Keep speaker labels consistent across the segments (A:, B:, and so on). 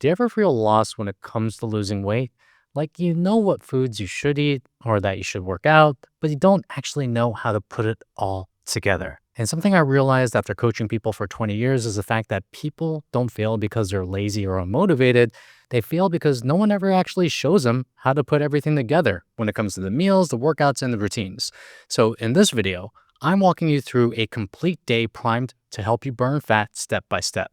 A: Do you ever feel lost when it comes to losing weight? Like you know what foods you should eat or that you should work out, but you don't actually know how to put it all together. And something I realized after coaching people for 20 years is the fact that people don't fail because they're lazy or unmotivated. They fail because no one ever actually shows them how to put everything together when it comes to the meals, the workouts, and the routines. So in this video, I'm walking you through a complete day primed to help you burn fat step by step.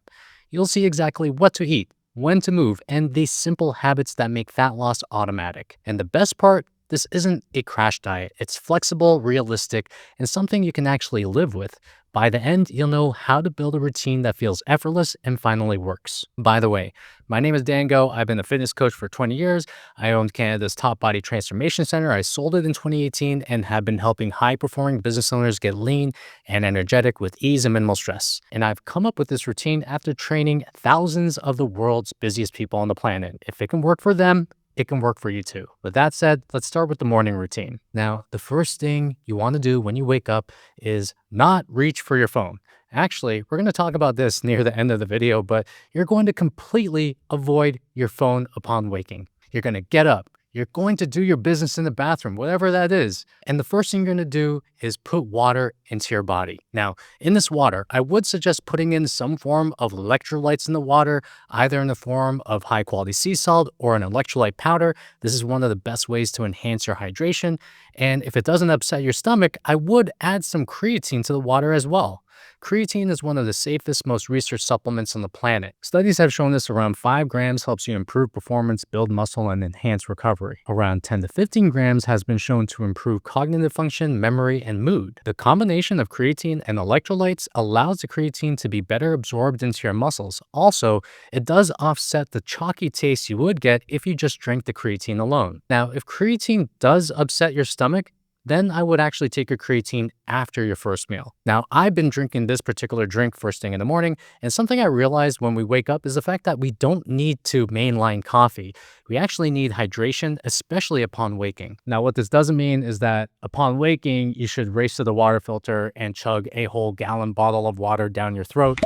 A: You'll see exactly what to eat, when to move, and these simple habits that make fat loss automatic. And the best part, this isn't a crash diet. It's flexible, realistic, and something you can actually live with. By the end, you'll know how to build a routine that feels effortless and finally works. By the way, my name is Dango. I've been a fitness coach for 20 years. I owned Canada's top body transformation center. I sold it in 2018 and have been helping high-performing business owners get lean and energetic with ease and minimal stress. And I've come up with this routine after training thousands of the world's busiest people on the planet. If it can work for them, it can work for you too. With that said, let's start with the morning routine. Now, the first thing you want to do when you wake up is not reach for your phone. Actually, we're going to talk about this near the end of the video, but you're going to completely avoid your phone upon waking. You're going to get up. You're going to do your business in the bathroom, whatever that is. And the first thing you're going to do is put water into your body. Now, in this water, I would suggest putting in some form of electrolytes in the water, either in the form of high quality sea salt or an electrolyte powder. This is one of the best ways to enhance your hydration. And if it doesn't upset your stomach, I would add some creatine to the water as well. Creatine is one of the safest, most researched supplements on the planet. Studies have shown this around 5 grams helps you improve performance, build muscle, and enhance recovery. Around 10 to 15 grams has been shown to improve cognitive function, memory, and mood. The combination of creatine and electrolytes allows the creatine to be better absorbed into your muscles. Also, it does offset the chalky taste you would get if you just drank the creatine alone. Now, if creatine does upset your stomach, then I would actually take your creatine after your first meal. Now, I've been drinking this particular drink first thing in the morning, and something I realized when we wake up is the fact that we don't need to mainline coffee. We actually need hydration, especially upon waking. Now, what this doesn't mean is that upon waking, you should race to the water filter and chug a whole gallon bottle of water down your throat.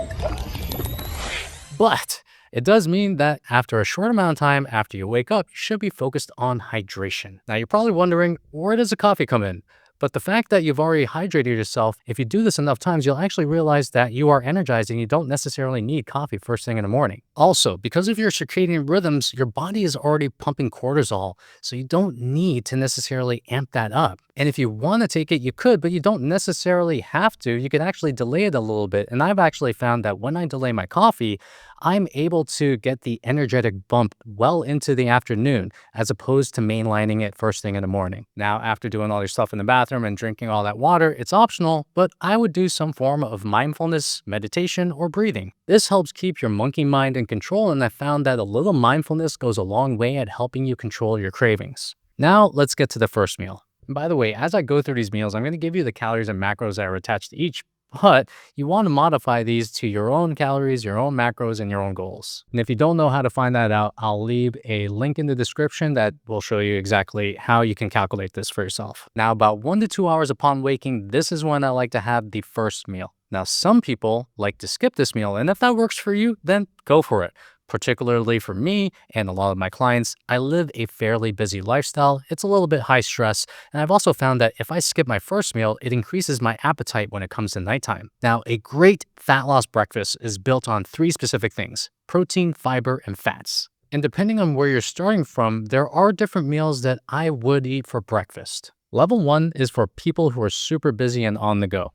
A: But it does mean that after a short amount of time after you wake up, you should be focused on hydration. Now, you're probably wondering, where does the coffee come in? But the fact that you've already hydrated yourself, if you do this enough times, you'll actually realize that you are energized and you don't necessarily need coffee first thing in the morning. Also, because of your circadian rhythms, your body is already pumping cortisol, so you don't need to necessarily amp that up. And if you want to take it, you could, but you don't necessarily have to. You can actually delay it a little bit. And I've actually found that when I delay my coffee, I'm able to get the energetic bump well into the afternoon as opposed to mainlining it first thing in the morning. Now, after doing all your stuff in the bathroom and drinking all that water, it's optional, but I would do some form of mindfulness, meditation, or breathing. This helps keep your monkey mind in control, and I found that a little mindfulness goes a long way at helping you control your cravings. Now, let's get to the first meal. And by the way, as I go through these meals, I'm going to give you the calories and macros that are attached to each, but you want to modify these to your own calories, your own macros, and your own goals. And if you don't know how to find that out, I'll leave a link in the description that will show you exactly how you can calculate this for yourself. Now, about 1 to 2 hours upon waking, this is when I like to have the first meal. Now, some people like to skip this meal, and if that works for you, then go for it. Particularly for me and a lot of my clients, I live a fairly busy lifestyle. It's a little bit high stress. And I've also found that if I skip my first meal, it increases my appetite when it comes to nighttime. Now, a great fat loss breakfast is built on 3 specific things: protein, fiber, and fats. And depending on where you're starting from, there are different meals that I would eat for breakfast. Level 1 is for people who are super busy and on the go.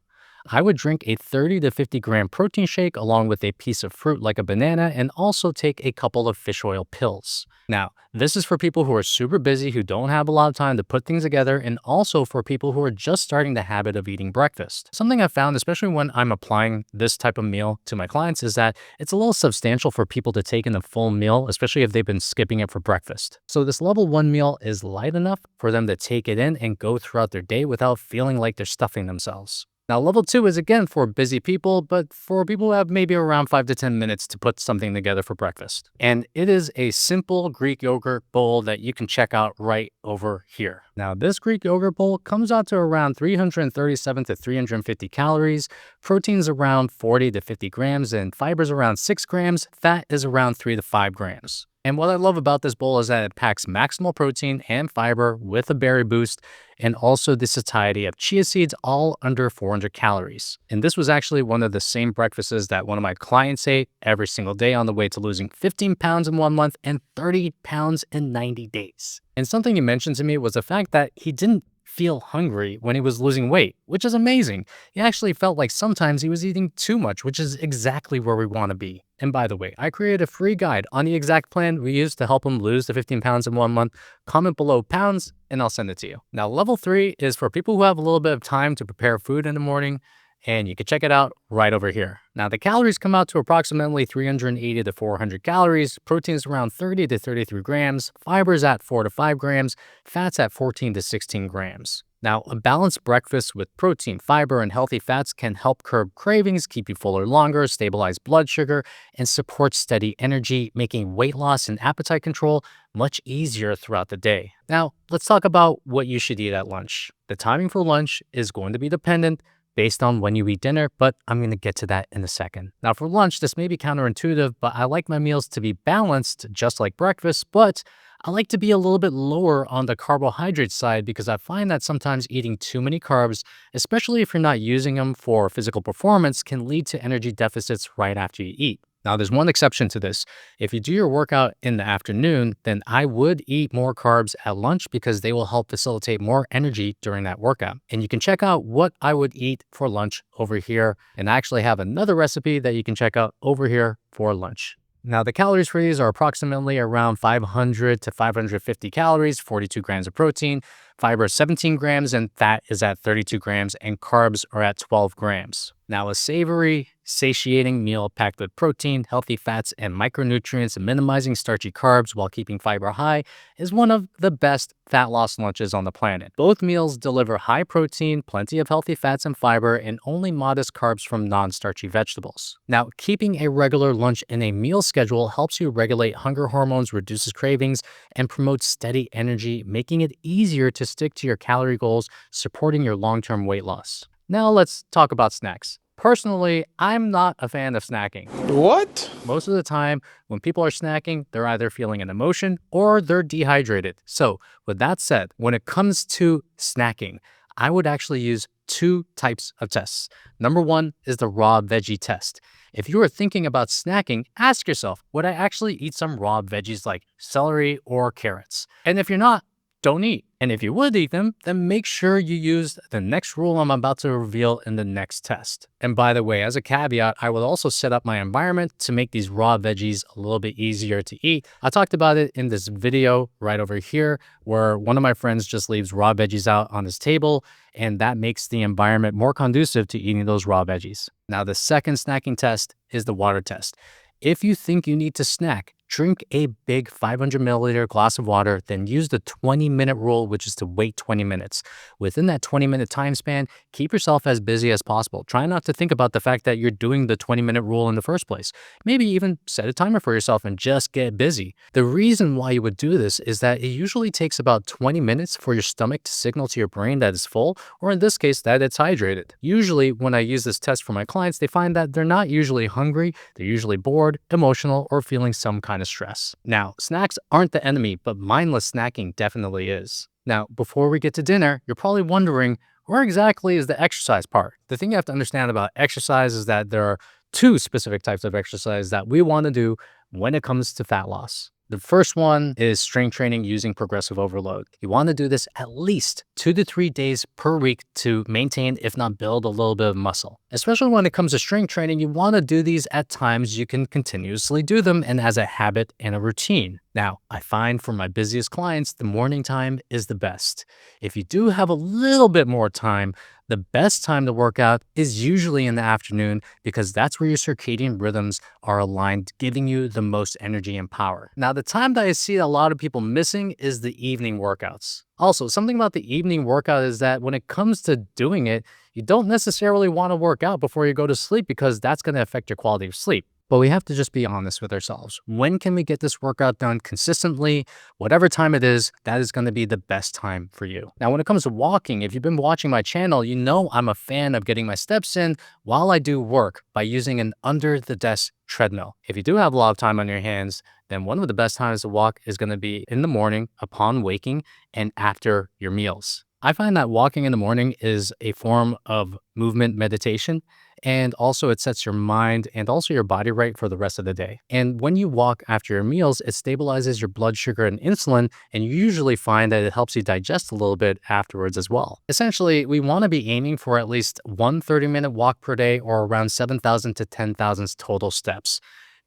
A: I would drink a 30 to 50 gram protein shake along with a piece of fruit like a banana, and also take a couple of fish oil pills. Now, this is for people who are super busy, who don't have a lot of time to put things together, and also for people who are just starting the habit of eating breakfast. Something I've found, especially when I'm applying this type of meal to my clients, is that it's a little substantial for people to take in a full meal, especially if they've been skipping it for breakfast. So this level 1 meal is light enough for them to take it in and go throughout their day without feeling like they're stuffing themselves. Now, level 2 is again for busy people, but for people who have maybe around 5 to 10 minutes to put something together for breakfast. And it is a simple Greek yogurt bowl that you can check out right over here. Now, this Greek yogurt bowl comes out to around 337 to 350 calories, proteins around 40 to 50 grams, and fibers around 6 grams, fat is around 3 to 5 grams. And what I love about this bowl is that it packs maximal protein and fiber with a berry boost, and also the satiety of chia seeds, all under 400 calories. And this was actually one of the same breakfasts that one of my clients ate every single day on the way to losing 15 pounds in 1 month and 30 pounds in 90 days. And something he mentioned to me was the fact that he didn't feel hungry when he was losing weight, which is amazing. He actually felt like sometimes he was eating too much, which is exactly where we want to be. And by the way, I created a free guide on the exact plan we used to help him lose the 15 pounds in 1 month. Comment below pounds and I'll send it to you. Now, level 3 is for people who have a little bit of time to prepare food in the morning, and you can check it out right over here. Now, the calories come out to approximately 380 to 400 calories, proteins around 30 to 33 grams, fibers at 4 to 5 grams, fats at 14 to 16 grams. Now, a balanced breakfast with protein, fiber, and healthy fats can help curb cravings, keep you fuller longer, stabilize blood sugar, and support steady energy, making weight loss and appetite control much easier throughout the day. Now, let's talk about what you should eat at lunch. The timing for lunch is going to be dependent based on when you eat dinner, but I'm going to get to that in a second. Now, for lunch, this may be counterintuitive, but I like my meals to be balanced, just like breakfast, but I like to be a little bit lower on the carbohydrate side because I find that sometimes eating too many carbs, especially if you're not using them for physical performance, can lead to energy deficits right after you eat. Now, there's one exception to this. If you do your workout in the afternoon, then I would eat more carbs at lunch because they will help facilitate more energy during that workout. And you can check out what I would eat for lunch over here. And I actually have another recipe that you can check out over here for lunch. Now, the calories for these are approximately around 500 to 550 calories, 42 grams of protein, fiber 17 grams, and fat is at 32 grams, and carbs are at 12 grams. Now, a savory, satiating meal packed with protein, healthy fats, and micronutrients, and minimizing starchy carbs while keeping fiber high is one of the best fat loss lunches on the planet. Both meals deliver high protein, plenty of healthy fats and fiber, and only modest carbs from non-starchy vegetables. Now, keeping a regular lunch in a meal schedule helps you regulate hunger hormones, reduces cravings, and promotes steady energy, making it easier to stick to your calorie goals, supporting your long-term weight loss. Now let's talk about snacks. Personally, I'm not a fan of snacking.
B: What?
A: Most of the time, when people are snacking, they're either feeling an emotion or they're dehydrated. So with that said, when it comes to snacking, I would actually use 2 types of tests. Number 1 is the raw veggie test. If you are thinking about snacking, ask yourself, would I actually eat some raw veggies like celery or carrots? And if you're not, don't eat. And if you would eat them, then make sure you use the next rule I'm about to reveal in the next test. And by the way, as a caveat, I will also set up my environment to make these raw veggies a little bit easier to eat. I talked about it in this video right over here, where one of my friends just leaves raw veggies out on his table, and that makes the environment more conducive to eating those raw veggies. Now, the second snacking test is the water test. If you think you need to snack, drink a big 500 milliliter glass of water, then use the 20-minute rule, which is to wait 20 minutes. Within that 20-minute time span, keep yourself as busy as possible. Try not to think about the fact that you're doing the 20-minute rule in the first place. Maybe even set a timer for yourself and just get busy. The reason why you would do this is that it usually takes about 20 minutes for your stomach to signal to your brain that it's full, or in this case, that it's hydrated. Usually, when I use this test for my clients, they find that they're not usually hungry, they're usually bored, emotional, or feeling some kind of stress. Now, snacks aren't the enemy, but mindless snacking definitely is. Now, before we get to dinner, you're probably wondering, where exactly is the exercise part? The thing you have to understand about exercise is that there are 2 specific types of exercise that we want to do when it comes to fat loss. The first one is strength training using progressive overload. You want to do this at least 2 to 3 days per week to maintain, if not build, a little bit of muscle. Especially when it comes to strength training, you want to do these at times you can continuously do them and as a habit and a routine. Now, I find for my busiest clients, the morning time is the best. If you do have a little bit more time, the best time to work out is usually in the afternoon because that's where your circadian rhythms are aligned, giving you the most energy and power. Now, the time that I see a lot of people missing is the evening workouts. Also, something about the evening workout is that when it comes to doing it, you don't necessarily want to work out before you go to sleep because that's going to affect your quality of sleep. But we have to just be honest with ourselves. When can we get this workout done consistently? Whatever time it is, that is going to be the best time for you. Now, when it comes to walking, if you've been watching my channel, you know I'm a fan of getting my steps in while I do work by using an under the desk treadmill. If you do have a lot of time on your hands, then one of the best times to walk is going to be in the morning upon waking and after your meals. I find that walking in the morning is a form of movement meditation, and also it sets your mind and also your body right for the rest of the day. And when you walk after your meals, it stabilizes your blood sugar and insulin, and you usually find that it helps you digest a little bit afterwards as well. Essentially, we want to be aiming for at least one 30-minute walk per day or around 7,000 to 10,000 total steps,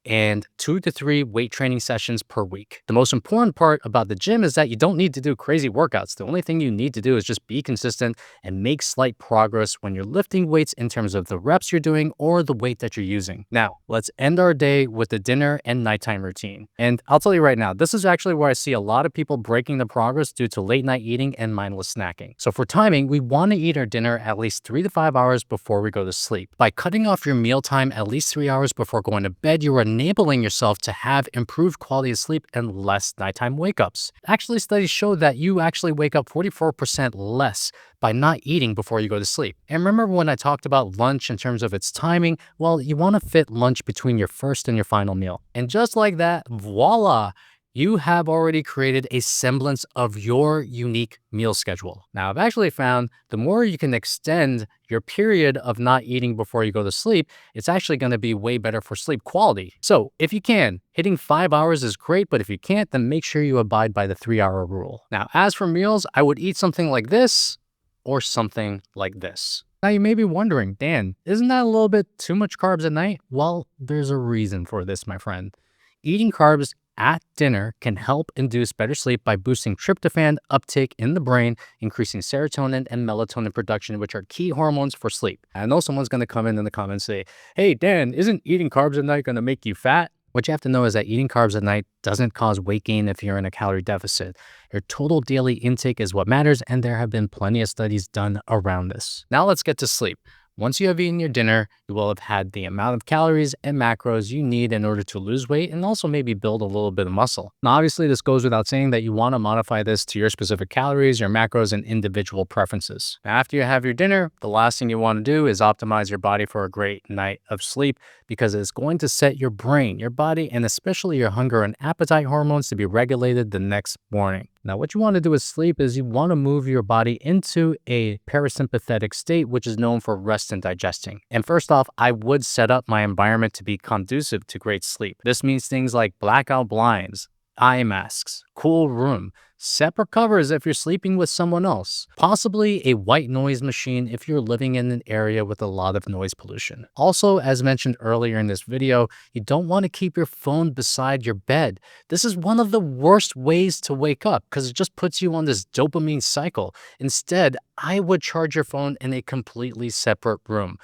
A: and 2 to 3 weight training sessions per week. The most important part about the gym is that you don't need to do crazy workouts. The only thing you need to do is just be consistent and make slight progress when you're lifting weights in terms of the reps you're doing or the weight that you're using. Now, let's end our day with the dinner and nighttime routine. And I'll tell you right now, this is actually where I see a lot of people breaking the progress due to late night eating and mindless snacking. So for timing, we want to eat our dinner at least 3 to 5 hours before we go to sleep. By cutting off your meal time at least 3 hours before going to bed, you are enabling yourself to have improved quality of sleep and less nighttime wake-ups. Actually, studies show that you actually wake up 44% less by not eating before you go to sleep. And remember when I talked about lunch in terms of its timing? Well, you want to fit lunch between your first and your final meal. And just like that, voila! You have already created a semblance of your unique meal schedule. Now, I've actually found the more you can extend your period of not eating before you go to sleep, it's actually going to be way better for sleep quality. So if you can, hitting 5 hours is great, but if you can't, then make sure you abide by the 3-hour rule. Now, as for meals, I would eat something like this or something like this. Now, you may be wondering, Dan, isn't that a little bit too much carbs at night? Well, there's a reason for this, my friend. Eating carbs at dinner can help induce better sleep by boosting tryptophan uptake in the brain, increasing serotonin and melatonin production, which are key hormones for sleep. I know someone's going to come in the comments and say, hey, Dan, isn't eating carbs at night going to make you fat? What you have to know is that eating carbs at night doesn't cause weight gain if you're in a calorie deficit. Your total daily intake is what matters, and there have been plenty of studies done around this. Now let's get to sleep. Once you have eaten your dinner, you will have had the amount of calories and macros you need in order to lose weight and also maybe build a little bit of muscle. Now, obviously, this goes without saying that you want to modify this to your specific calories, your macros, and individual preferences. Now, after you have your dinner, the last thing you want to do is optimize your body for a great night of sleep because it's going to set your brain, your body, and especially your hunger and appetite hormones to be regulated the next morning. Now, what you want to do with sleep is you want to move your body into a parasympathetic state, which is known for rest and digesting. And first off, I would set up my environment to be conducive to great sleep. This means things like blackout blinds, eye masks, cool room, separate covers if you're sleeping with someone else, possibly a white noise machine if you're living in an area with a lot of noise pollution. Also, as mentioned earlier in this video, you don't want to keep your phone beside your bed. This is one of the worst ways to wake up because it just puts you on this dopamine cycle. Instead, I would charge your phone in a completely separate room.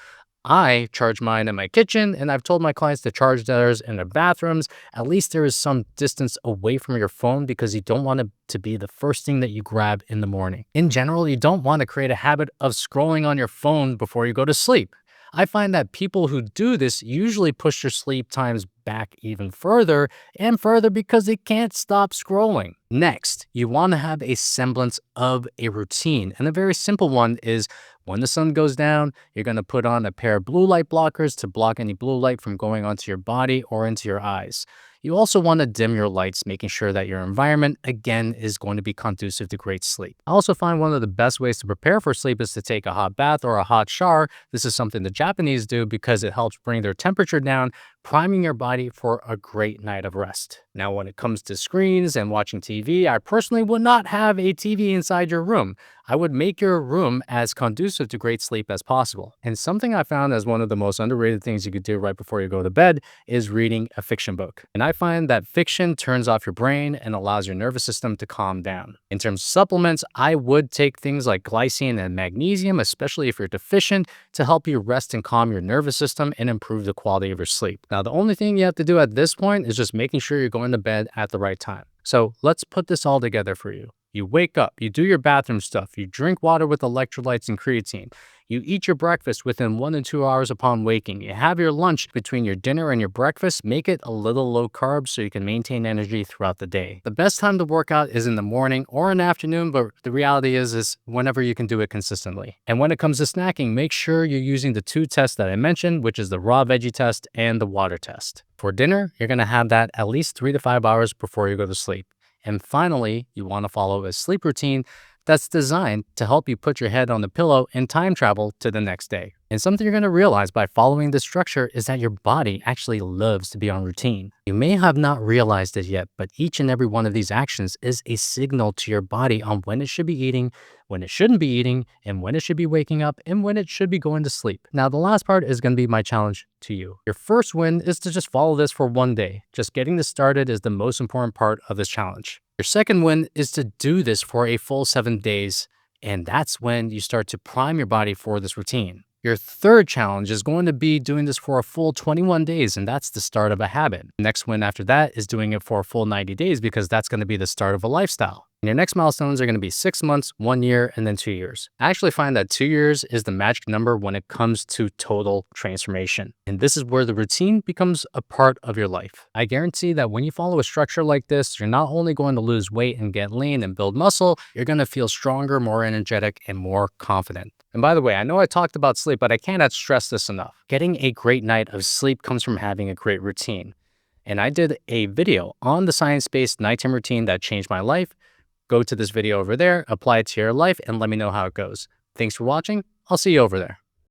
A: I charge mine in my kitchen, and I've told my clients to charge theirs in their bathrooms. At least there is some distance away from your phone because you don't want it to be the first thing that you grab in the morning. In general, you don't want to create a habit of scrolling on your phone before you go to sleep. I find that people who do this usually push their sleep times back even further and further because they can't stop scrolling. Next, you want to have a semblance of a routine. And a very simple one is when the sun goes down, you're going to put on a pair of blue light blockers to block any blue light from going onto your body or into your eyes. You also want to dim your lights, making sure that your environment, again, is going to be conducive to great sleep. I also find one of the best ways to prepare for sleep is to take a hot bath or a hot shower. This is something the Japanese do because it helps bring their temperature down, priming your body for a great night of rest. Now, when it comes to screens and watching TV, I personally would not have a TV inside your room. I would make your room as conducive to great sleep as possible. And something I found as one of the most underrated things you could do right before you go to bed is reading a fiction book. And I find that fiction turns off your brain and allows your nervous system to calm down. In terms of supplements, I would take things like glycine and magnesium, especially if you're deficient, to help you rest and calm your nervous system and improve the quality of your sleep. Now, the only thing you have to do at this point is just making sure you're going to bed at the right time. So let's put this all together for you. You wake up, you do your bathroom stuff, you drink water with electrolytes and creatine, You eat your breakfast within 1 to 2 hours upon waking. You have your lunch between your dinner and your breakfast. Make it a little low carb so you can maintain energy throughout the day. The best time to work out is in the morning or in the afternoon, but the reality is whenever you can do it consistently. And when it comes to snacking, make sure you're using the 2 tests that I mentioned, which is the raw veggie test and the water test. For dinner, you're going to have that at least 3 to 5 hours before you go to sleep. And finally, you want to follow a sleep routine that's designed to help you put your head on the pillow and time travel to the next day. And something you're going to realize by following this structure is that your body actually loves to be on routine. You may have not realized it yet, but each and every one of these actions is a signal to your body on when it should be eating, when it shouldn't be eating, and when it should be waking up, and when it should be going to sleep. Now, the last part is going to be my challenge to you. Your first win is to just follow this for one day. Just getting this started is the most important part of this challenge. Your second win is to do this for a full 7 days, and that's when you start to prime your body for this routine. Your third challenge is going to be doing this for a full 21 days, and that's the start of a habit. The next win after that is doing it for a full 90 days because that's going to be the start of a lifestyle. And your next milestones are going to be 6 months, 1 year, and then 2 years. I actually find that 2 years is the magic number when it comes to total transformation. And this is where the routine becomes a part of your life. I guarantee that when you follow a structure like this, you're not only going to lose weight and get lean and build muscle, you're going to feel stronger, more energetic, and more confident. And by the way, I know I talked about sleep, but I cannot stress this enough. Getting a great night of sleep comes from having a great routine. And I did a video on the science-based nighttime routine that changed my life. Go to this video over there, apply it to your life, and let me know how it goes. Thanks for watching. I'll see you over there.